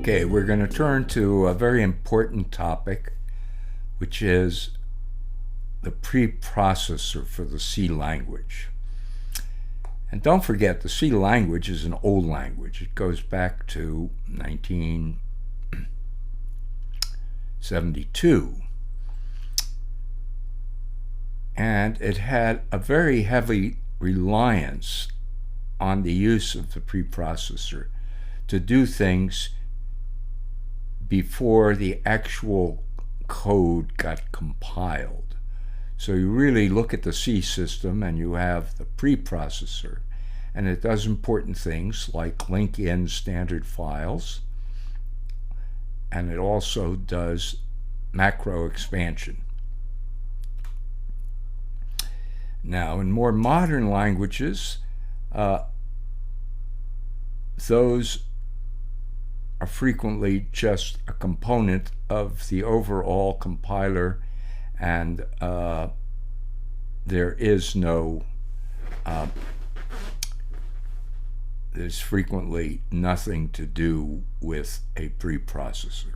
Okay, we're going to turn to a very important topic, which is the preprocessor for the C language. And don't forget, the C language is an old language. It goes back to 1972. And it had a very heavy reliance on the use of the preprocessor to do things before the actual code got compiled. So you really look at the C system and you have the preprocessor, and it does important things like link in standard files, and it also does macro expansion. Now, in more modern languages, those are frequently just a component of the overall compiler, and there's frequently nothing to do with a preprocessor.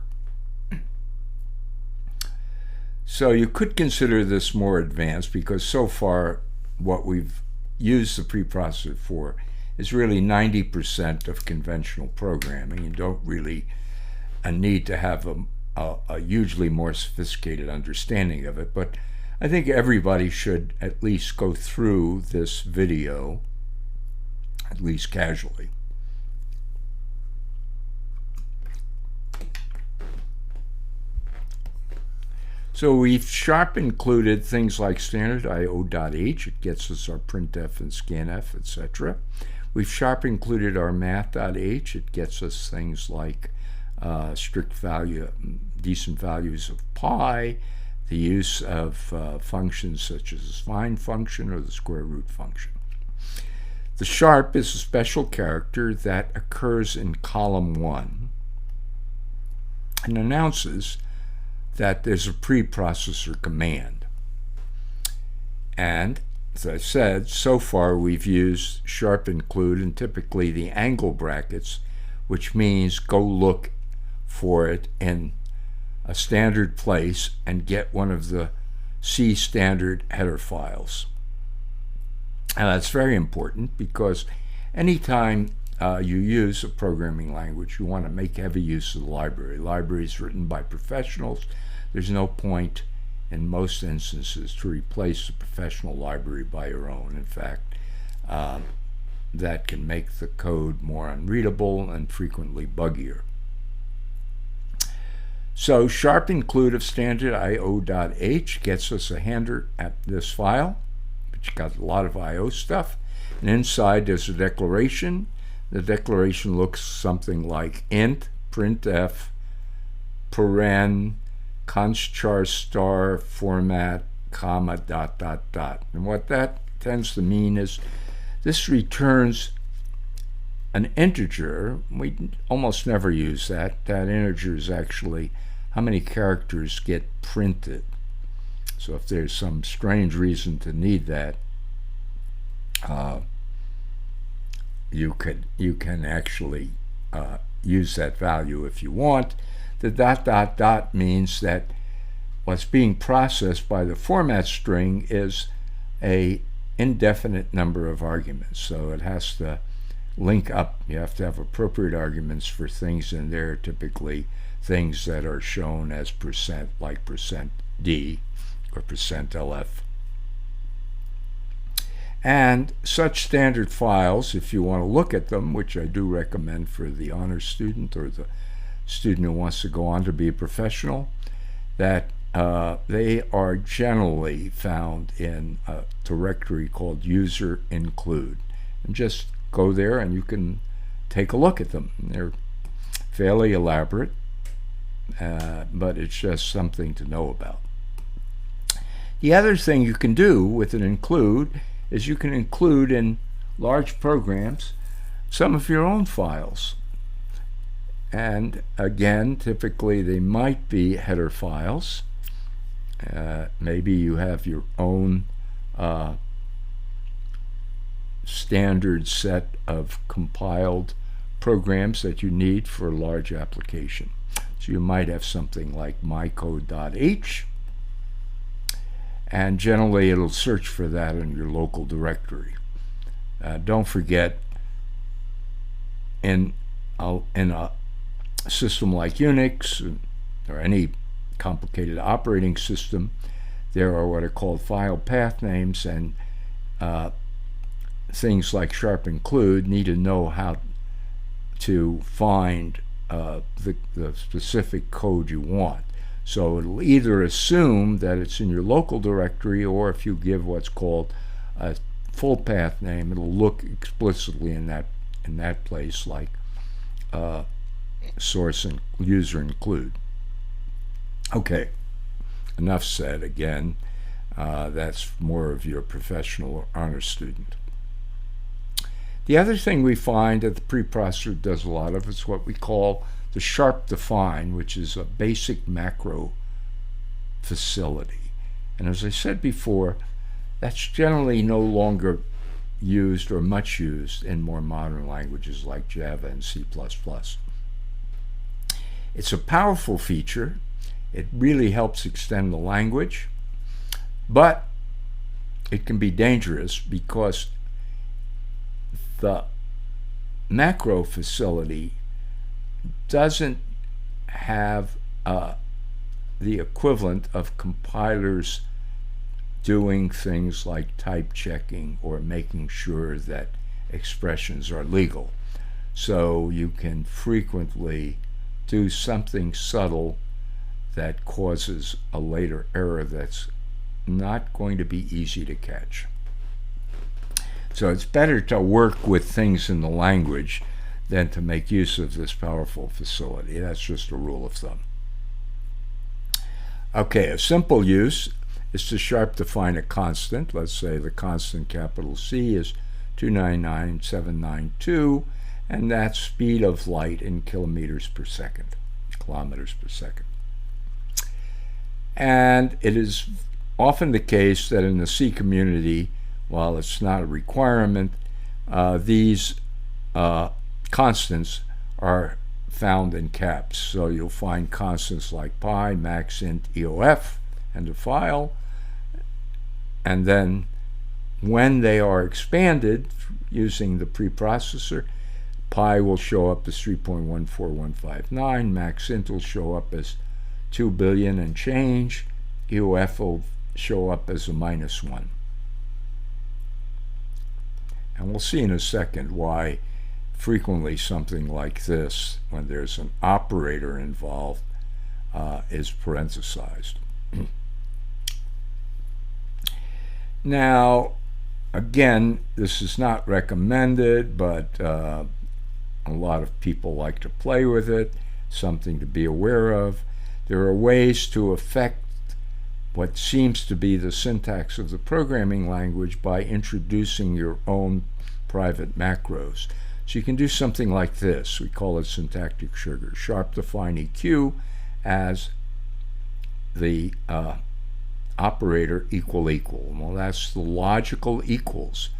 So you could consider this more advanced, because so far what we've used the preprocessor for is really 90% of conventional programming. You don't really need to have a hugely more sophisticated understanding of it, but I think everybody should at least go through this video, at least casually. So we've sharp included things like standard IO.h. It gets us our printf and scanf, etc. We've sharp included our math.h. It gets us things like strict value, decent values of pi, the use of functions such as the find function or the square root function. The sharp is a special character that occurs in column 1 and announces that there's a preprocessor command. And as I said, so far we've used sharp include and typically the angle brackets, which means go look for it in a standard place and get one of the C standard header files. And that's very important, because anytime you use a programming language, you want to make heavy use of the library. Libraries written by professionals. There's no point in most instances to replace the professional library by your own. In fact, that can make the code more unreadable and frequently buggier. So sharp include of standard IO.h gets us a hander at this file, which got a lot of IO stuff. And inside there's a declaration. The declaration looks something like int printf paren const char star format comma ... And what that tends to mean is this returns an integer. We almost never use that. That integer is actually how many characters get printed. So if there's some strange reason to need that, you can actually use that value if you want. The ... means that what's being processed by the format string is a indefinite number of arguments. So it has to link up. You have to have appropriate arguments for things in there, typically things that are shown as percent, like %d or %lf. And such standard files, if you want to look at them, which I do recommend for the honors student or the student who wants to go on to be a professional, that they are generally found in a directory called user include. And just go there and you can take a look at them. They're fairly elaborate, but it's just something to know about. The other thing you can do with an include is you can include in large programs some of your own files. And again, typically they might be header files. Maybe you have your own standard set of compiled programs that you need for a large application. So you might have something like mycode.h, and generally it'll search for that in your local directory. Don't forget, in a system like Unix or any complicated operating system, there are what are called file path names, and things like sharp include need to know how to find the specific code you want. So it'll either assume that it's in your local directory, or if you give what's called a full path name, it'll look explicitly in that place, like source and user include. Okay, enough said. Again, that's more of your professional or honor student. The other thing we find that the preprocessor does a lot of is what we call the sharp define, which is a basic macro facility. And as I said before, that's generally no longer used or much used in more modern languages like Java and C++. It's a powerful feature. It really helps extend the language, but it can be dangerous because the macro facility doesn't have the equivalent of compilers doing things like type checking or making sure that expressions are legal. So you can frequently do something subtle that causes a later error that's not going to be easy to catch. So it's better to work with things in the language than to make use of this powerful facility. That's just a rule of thumb. Okay, a simple use is to sharp define a constant. Let's say the constant capital C is 299,792, and that's speed of light in kilometers per second. And it is often the case that in the C community, while it's not a requirement, these constants are found in caps. So you'll find constants like pi, max, int, EOF, and a file. And then when they are expanded using the preprocessor, pi will show up as 3.14159, max int will show up as 2 billion and change, EOF will show up as a -1. And we'll see in a second why frequently something like this, when there's an operator involved, is parenthesized. Now, again, this is not recommended, but a lot of people like to play with it, something to be aware of. There are ways to affect what seems to be the syntax of the programming language by introducing your own private macros. So you can do something like this. We call it syntactic sugar. Sharp define EQ as the operator equal equal. Well, that's the logical equals.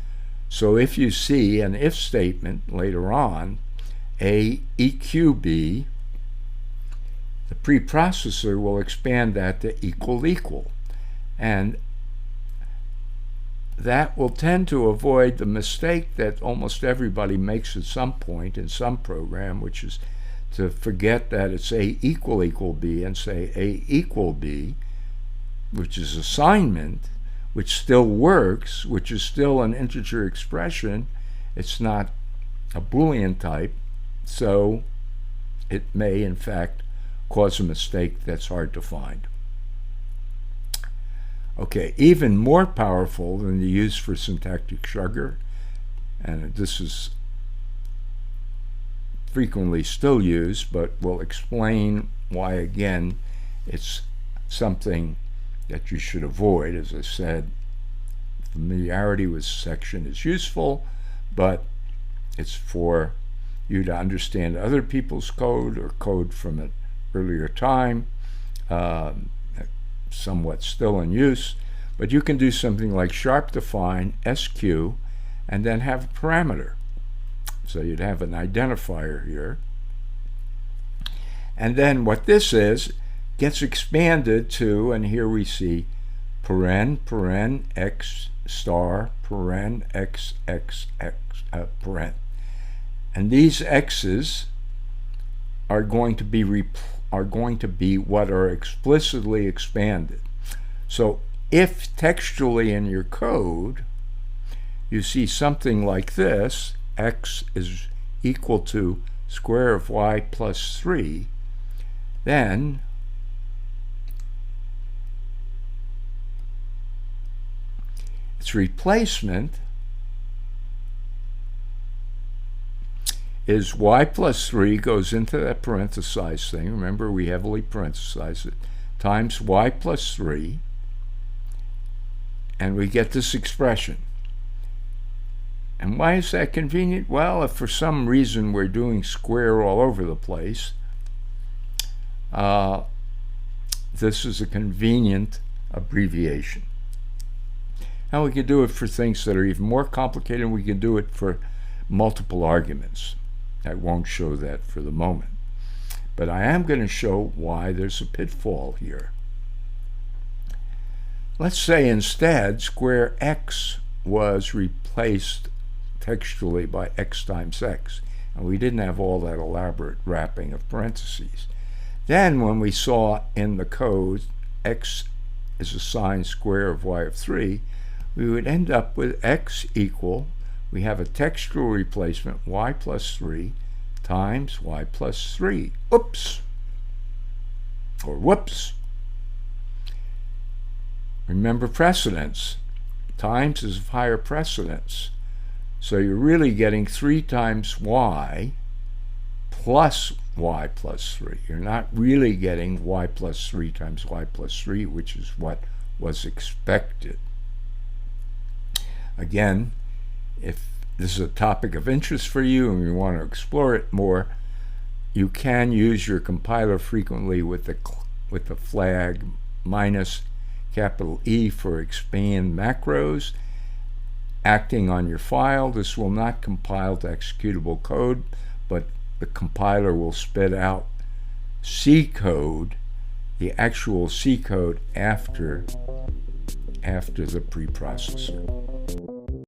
So if you see an if statement later on, A EQ B, the preprocessor will expand that to equal equal. And that will tend to avoid the mistake that almost everybody makes at some point in some program, which is to forget that it's A equal equal B and say A equal B, which is assignment, which still works, which is still an integer expression. It's not a Boolean type, so it may in fact cause a mistake that's hard to find. Okay, even more powerful than the use for syntactic sugar, and this is frequently still used, but we'll explain why again it's something that you should avoid. As I said, familiarity with section is useful, but it's for you to understand other people's code or code from an earlier time, somewhat still in use, but you can do something like sharp define SQ and then have a parameter. So you'd have an identifier here. And then what this is gets expanded to, and here we see paren x star paren x x x paren. And these x's are going to be what are explicitly expanded. So if textually in your code you see something like this, x is equal to square of y plus 3, then its replacement is y plus 3 goes into that parenthesized thing. Remember, we heavily parenthesize it, times y plus 3, and we get this expression. And why is that convenient? Well, if for some reason we're doing square all over the place, this is a convenient abbreviation. And we can do it for things that are even more complicated. We can do it for multiple arguments. I won't show that for the moment. But I am going to show why there's a pitfall here. Let's say instead square x was replaced textually by x times x, and we didn't have all that elaborate wrapping of parentheses. Then when we saw in the code x is assigned square of y of 3, we would end up with x equal, we have a textual replacement, y plus 3 times y plus 3. Oops! Or whoops! Remember precedence. Times is of higher precedence. So you're really getting 3 times y plus y plus 3. You're not really getting y plus 3 times y plus 3, which is what was expected. Again, if this is a topic of interest for you and you want to explore it more, you can use your compiler frequently with the flag minus capital E for expand macros. Acting on your file, this will not compile to executable code, but the compiler will spit out C code, the actual C code after the preprocessor.